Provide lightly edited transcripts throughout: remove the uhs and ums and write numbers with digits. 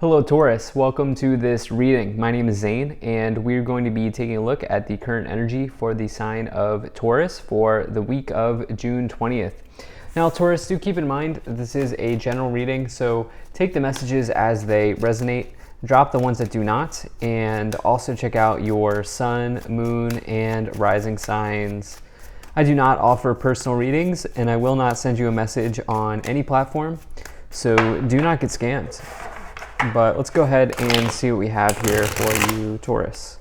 Hello Taurus, welcome to this reading. My name is Zane and we're going to be taking a look at the current energy for the sign of Taurus for the week of June 20th. Now Taurus, do keep in mind that this is a general reading, so take the messages as they resonate, drop the ones that do not, and also check out your sun, moon, and rising signs. I do not offer personal readings and I will not send you a message on any platform, so do not get scammed. But let's go ahead and see what we have here for you, Taurus.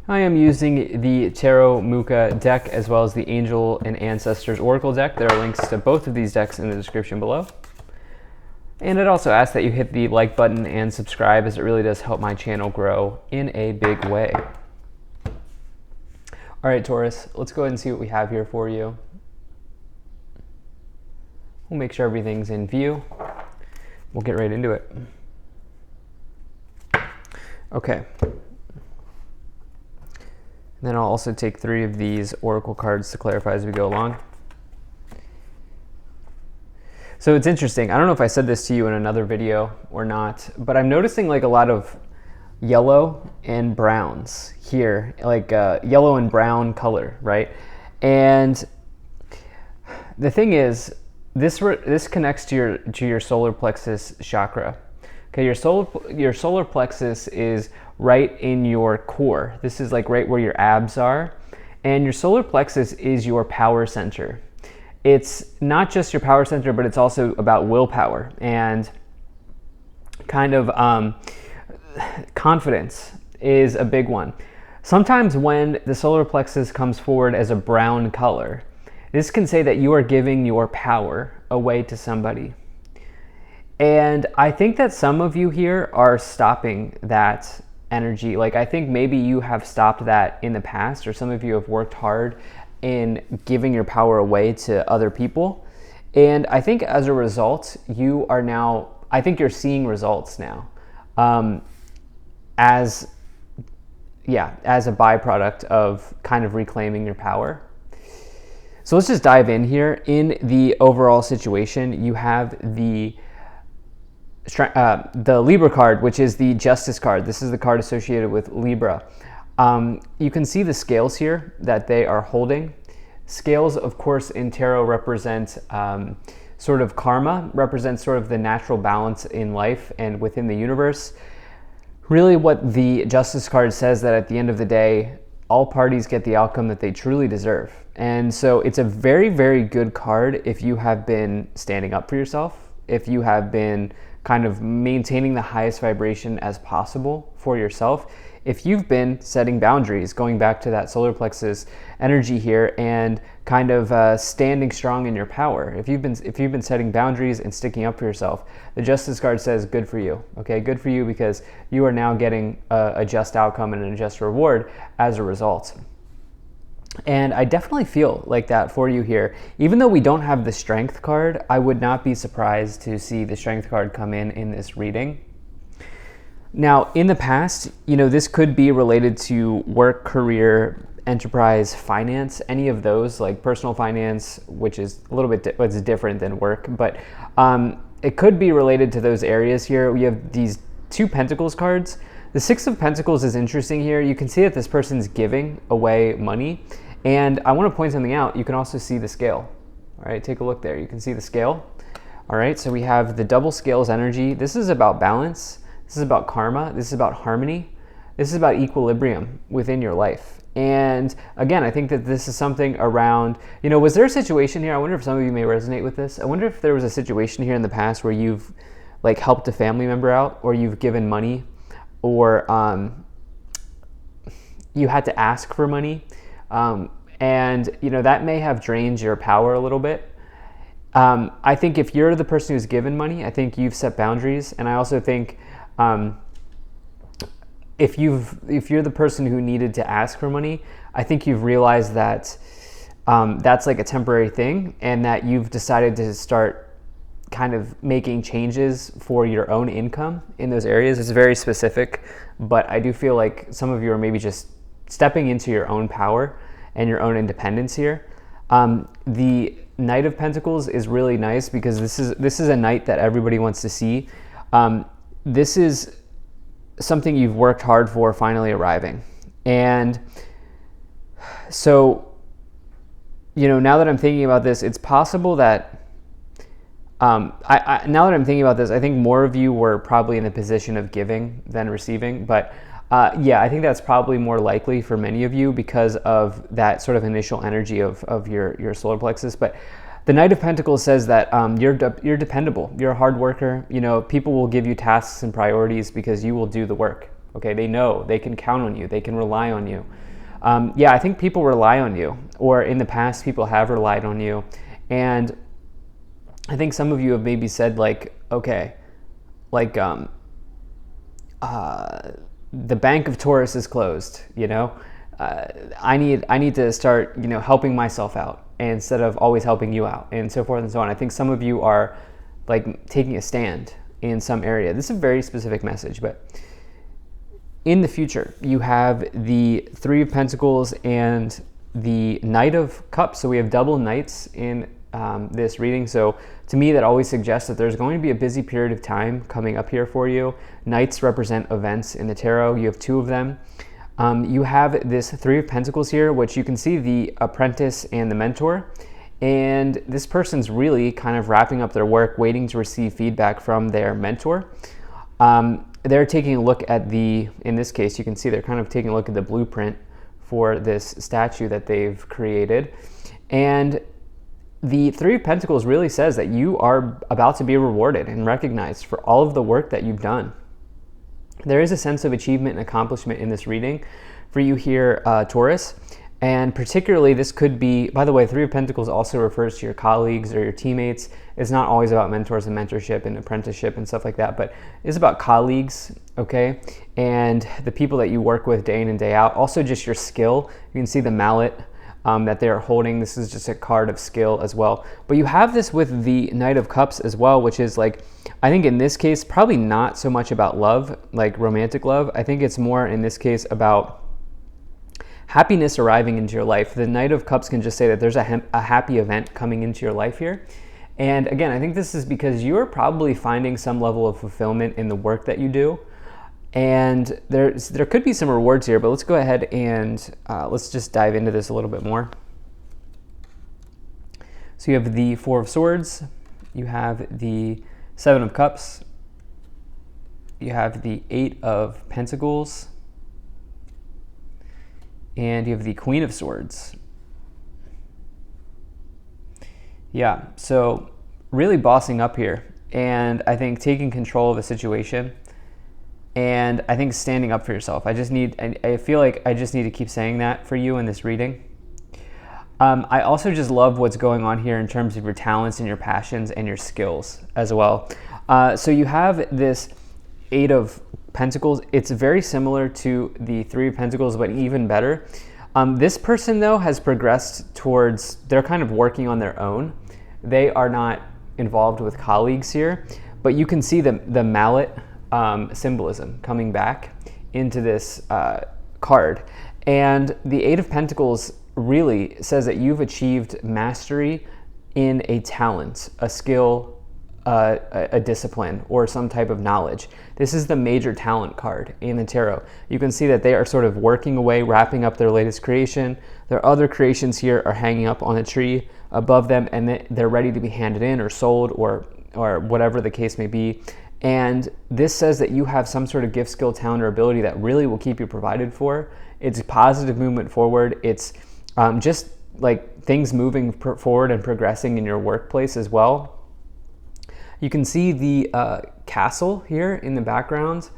I am using the Tarot Muka deck as well as the Angel and Ancestors Oracle deck. There are links to both of these decks in the description below. And I'd also ask that you hit the like button and subscribe, as it really does help my channel grow in a big way. All right, Taurus, let's go ahead and see what we have here for you. We'll make sure everything's in view. We'll get right into it. Okay. And then I'll also take 3 of these oracle cards to clarify as we go along. So it's interesting. I don't know if I said this to you in another video or not, but I'm noticing like a lot of yellow and browns here, like yellow and brown color, right? And the thing is, this connects to your solar plexus chakra. Okay, your solar plexus is right in your core. This is like right where your abs are, and your solar plexus is your power center. It's not just your power center, but it's also about willpower and kind of confidence is a big one. Sometimes when the solar plexus comes forward as a brown color, this can say that you are giving your power away to somebody. And I think that some of you here are stopping that energy. Like, I think maybe you have stopped that in the past, or some of you have worked hard in giving your power away to other people. And I think as a result, you are now, I think you're seeing results now as a byproduct of kind of reclaiming your power. So let's just dive in here. In the overall situation, you have the Libra card, which is the Justice card. This is the card associated with Libra. You can see the scales here that they are holding. Scales, of course, in tarot represent sort of karma, represents sort of the natural balance in life and within the universe. Really what the Justice card says, that at the end of the day, all parties get the outcome that they truly deserve. And so it's a very, very good card if you have been standing up for yourself, if you have been kind of maintaining the highest vibration as possible for yourself, if you've been setting boundaries, going back to that solar plexus energy here, and kind of standing strong in your power. If you've been setting boundaries and sticking up for yourself, the Justice card says good for you. Okay, good for you, because you are now getting a just outcome and a just reward as a result. And I definitely feel like that for you here. Even though we don't have the Strength card, I would not be surprised to see the Strength card come in this reading. Now, in the past, this could be related to work, career, enterprise, finance, any of those, like personal finance, which is a little bit what's different than work, but it could be related to those areas here. We have these 2 Pentacles cards. The 6 of Pentacles is interesting here. You can see that this person's giving away money. And I want to point something out. You can also see the scale. All right, take a look there. You can see the scale. All right, so we have the double scales energy. This is about balance. This is about karma. This is about harmony. This is about equilibrium within your life. And again, I think that this is something around, was there a situation here? I wonder if some of you may resonate with this. I wonder if there was a situation here in the past where you've like helped a family member out, or you've given money, or you had to ask for money, and that may have drained your power a little bit. I think if you're the person who's given money, I think you've set boundaries, and I also think if you're the person who needed to ask for money, I think you've realized that that's like a temporary thing, and that you've decided to start kind of making changes for your own income in those areas. It's very specific, but I do feel like some of you are maybe just stepping into your own power and your own independence here. The Knight of Pentacles is really nice because this is a knight that everybody wants to see. This is something you've worked hard for finally arriving. And so, now that I'm thinking about this, it's possible that now that I'm thinking about this, I think more of you were probably in the position of giving than receiving. But yeah, I think that's probably more likely for many of you because of that sort of initial energy of your solar plexus. But the Knight of Pentacles says that you're dependable. You're a hard worker. People will give you tasks and priorities because you will do the work. Okay, they know they can count on you. They can rely on you. Yeah, I think people rely on you, or in the past, people have relied on you, and I think some of you have maybe said okay, the Bank of Taurus is closed. I need to start helping myself out instead of always helping you out, and so forth and so on. I think some of you are taking a stand in some area. This is a very specific message, but in the future, you have the Three of Pentacles and the Knight of Cups. So we have double knights in this reading. So to me, that always suggests that there's going to be a busy period of time coming up here for you. Knights represent events in the tarot. You have two of them. You have this Three of Pentacles here, which you can see the apprentice and the mentor. And this person's really kind of wrapping up their work, waiting to receive feedback from their mentor. They're taking a look at in this case, you can see they're kind of taking a look at the blueprint for this statue that they've created. And the Three of Pentacles really says that you are about to be rewarded and recognized for all of the work that you've done. There is a sense of achievement and accomplishment in this reading for you here, Taurus. And particularly, this could be, by the way, Three of Pentacles also refers to your colleagues or your teammates. It's not always about mentors and mentorship and apprenticeship and stuff like that, but it's about colleagues, okay? And the people that you work with day in and day out. Also just your skill. You can see the mallet that they're holding. This is just a card of skill as well. But you have this with the Knight of Cups as well, which is I think in this case, probably not so much about love, like romantic love. I think it's more in this case about happiness arriving into your life. The Knight of Cups can just say that there's a happy event coming into your life here. And again, I think this is because you're probably finding some level of fulfillment in the work that you do. And there could be some rewards here, but let's go ahead and let's just dive into this a little bit more. So you have the Four of Swords, you have the Seven of Cups, you have the Eight of Pentacles, and you have the Queen of Swords. Yeah, so really bossing up here, and I think taking control of the situation, and I think standing up for yourself. I feel like I just need to keep saying that for you in this reading. I also just love what's going on here in terms of your talents and your passions and your skills as well. So you have this Eight of Pentacles. It's very similar to the Three of Pentacles, but even better. This person, though, has progressed towards, they're kind of working on their own. They are not involved with colleagues here, but you can see the mallet symbolism coming back into this card. And the Eight of Pentacles really says that you've achieved mastery in a talent, a skill, a discipline, or some type of knowledge. This is the major talent card in the tarot. You can see that they are sort of working away, wrapping up their latest creation. Their other creations here are hanging up on a tree above them, and they're ready to be handed in or sold or whatever the case may be. And this says that you have some sort of gift, skill, talent, or ability that really will keep you provided for. It's positive movement forward. It's just like things moving forward and progressing in your workplace as well. You can see the castle here in the background.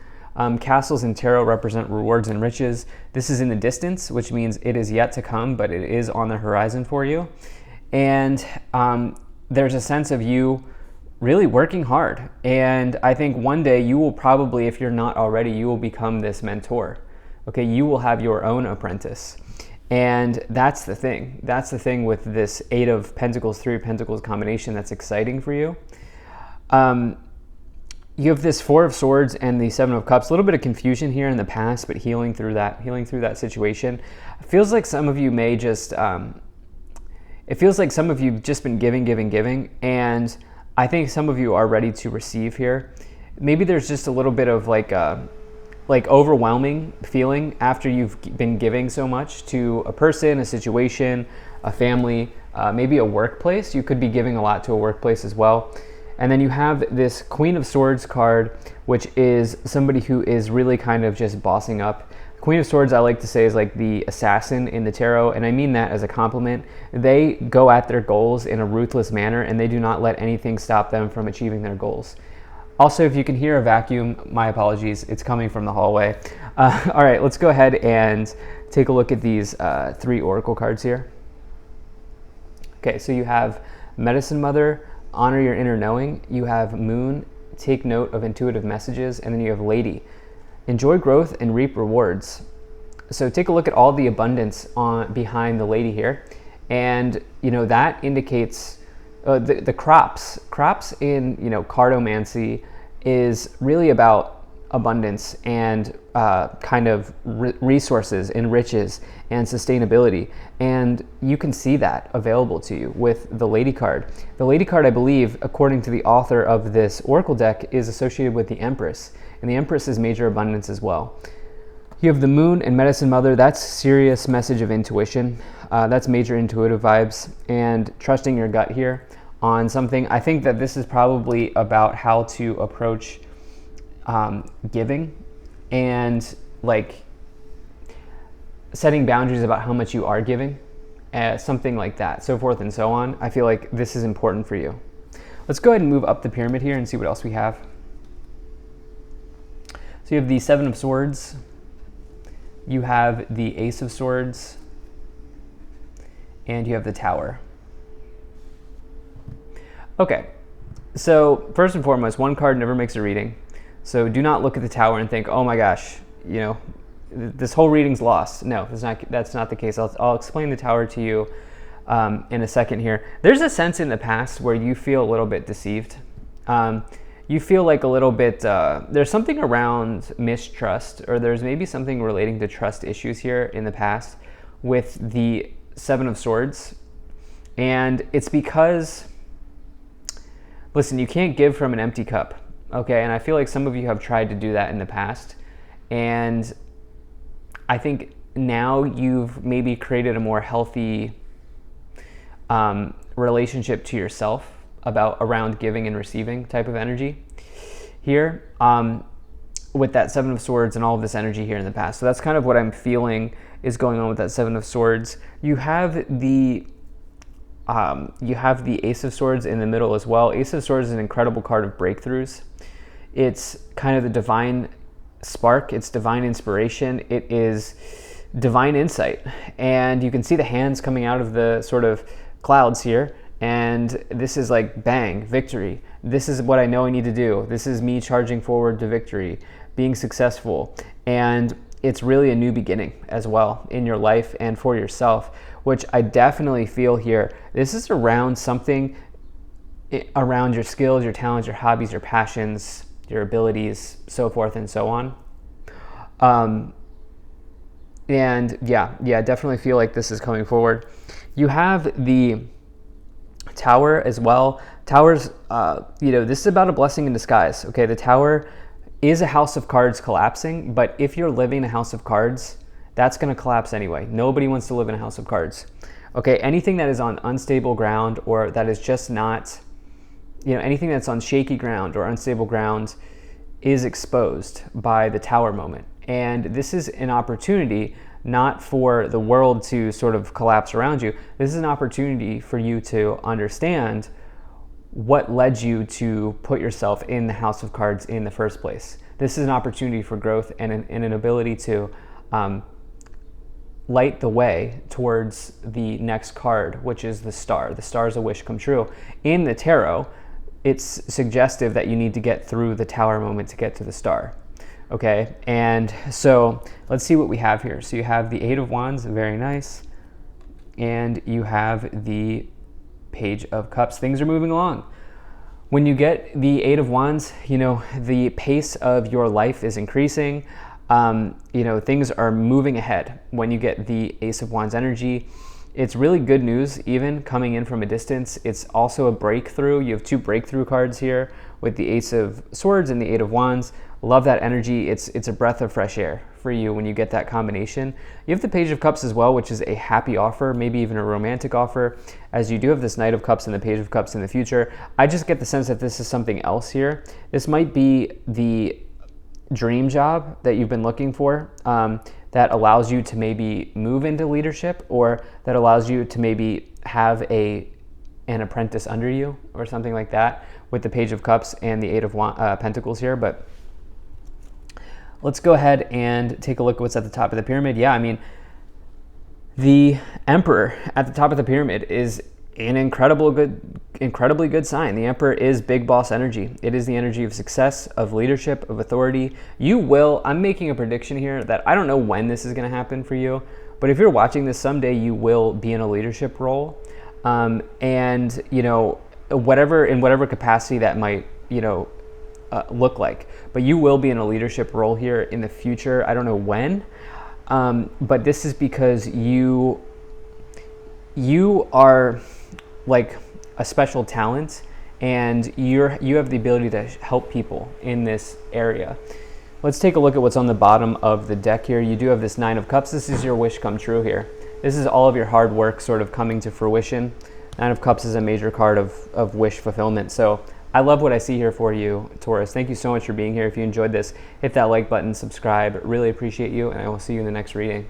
Castles in tarot represent rewards and riches. This is in the distance, which means it is yet to come, but it is on the horizon for you. And there's a sense of you really working hard. And I think one day you will probably, if you're not already, you will become this mentor. Okay, you will have your own apprentice. And that's the thing. That's the thing with this Eight of Pentacles, Three of Pentacles combination that's exciting for you. You have this Four of Swords and the Seven of Cups. A little bit of confusion here in the past, but healing through that situation. It feels like some of you may just, it feels like some of you have just been giving, and I think some of you are ready to receive here. Maybe there's just a little bit of like overwhelming feeling after you've been giving so much to a person, a situation, a family, maybe a workplace. You could be giving a lot to a workplace as well. And then you have this Queen of Swords card, which is somebody who is really kind of just bossing up. Queen of Swords, I like to say, is like the assassin in the tarot, and I mean that as a compliment. They go at their goals in a ruthless manner, and they do not let anything stop them from achieving their goals. Also, if you can hear a vacuum, my apologies, it's coming from the hallway. All right, let's go ahead and take a look at these 3 oracle cards here. Okay, so you have Medicine Mother, honor your inner knowing. You have Moon, take note of intuitive messages. And then you have Lady, enjoy growth and reap rewards. So take a look at all the abundance behind the Lady here. And, that indicates the crops. Crops in, cartomancy is really about abundance and kind of resources and riches and sustainability. And you can see that available to you with the Lady card. The Lady card, I believe, according to the author of this oracle deck, is associated with the Empress. And the Empress is major abundance as well. You have the Moon and Medicine Mother. That's serious message of intuition. That's major intuitive vibes and trusting your gut here on something. I think that this is probably about how to approach giving and like setting boundaries about how much you are giving, something like that, so forth and so on. I feel like this is important for you. Let's go ahead and move up the pyramid here and see what else we have. So you have the 7 of Swords, you have the Ace of Swords, and you have the Tower. Okay, so first and foremost, one card never makes a reading. So do not look at the Tower and think, oh my gosh, this whole reading's lost. No, that's not the case. I'll explain the Tower to you in a second here. There's a sense in the past where you feel a little bit deceived. You feel like a little bit, there's something around mistrust, or there's maybe something relating to trust issues here in the past with the 7 of Swords. And it's because, listen, you can't give from an empty cup. Okay, and I feel like some of you have tried to do that in the past, and I think now you've maybe created a more healthy relationship to yourself around giving and receiving type of energy here with that 7 of Swords and all of this energy here in the past. So that's kind of what I'm feeling is going on with that 7 of Swords. You have the Ace of Swords in the middle as well. Ace of Swords is an incredible card of breakthroughs. It's kind of the divine spark. It's divine inspiration. It is divine insight. And you can see the hands coming out of the sort of clouds here. And this is like, bang, victory. This is what I know I need to do. This is me charging forward to victory, being successful. And it's really a new beginning as well in your life and for yourself, which I definitely feel here. This is around something around your skills, your talents, your hobbies, your passions, your abilities, so forth and so on. And yeah, definitely feel like this is coming forward. You have the Tower as well. Towers, this is about a blessing in disguise. Okay, the Tower is a house of cards collapsing, but if you're living in a house of cards, that's going to collapse anyway. Nobody wants to live in a house of cards. Okay, anything that is on unstable ground, or that is just not, anything that's on shaky ground or unstable ground is exposed by the Tower moment. And this is an opportunity not for the world to sort of collapse around you. This is an opportunity for you to understand what led you to put yourself in the house of cards in the first place. This is an opportunity for growth and an ability to light the way towards the next card, which is the Star. The Star is a wish come true. In the tarot, it's suggestive that you need to get through the Tower moment to get to the Star. Okay, and so let's see what we have here. So you have the 8 of Wands, very nice, and you have the Page of Cups. Things are moving along. When you get the 8 of Wands, the pace of your life is increasing. Things are moving ahead. When you get the Ace of Wands energy, it's really good news even coming in from a distance. It's also a breakthrough. You have 2 breakthrough cards here with the Ace of Swords and the Eight of Wands. Love that energy. It's a breath of fresh air for you when you get that combination. You have the Page of Cups as well, which is a happy offer, maybe even a romantic offer, as you do have this Knight of Cups and the Page of Cups in the future. I just get the sense that this is something else here. This might be the dream job that you've been looking for, that allows you to maybe move into leadership, or that allows you to maybe have an apprentice under you or something like that, with the Page of Cups and the Eight of Pentacles here. But let's go ahead and take a look at what's at the top of the pyramid. Yeah, I mean, the Emperor at the top of the pyramid is an incredibly good sign. The Emperor is big boss energy. It is the energy of success, of leadership, of authority. I'm making a prediction here that I don't know when this is going to happen for you, but if you're watching this someday, you will be in a leadership role. And, you know, in whatever capacity that might, look like, but you will be in a leadership role here in the future. I don't know when, but this is because you are like a special talent, and you have the ability to help people in this area. Let's take a look at what's on the bottom of the deck here. You do have this Nine of Cups. This is your wish come true here. This is all of your hard work sort of coming to fruition. Nine of Cups is a major card of wish fulfillment. So I love what I see here for you, Taurus. Thank you so much for being here. If you enjoyed this, hit that like button, subscribe. Really appreciate you, and I will see you in the next reading.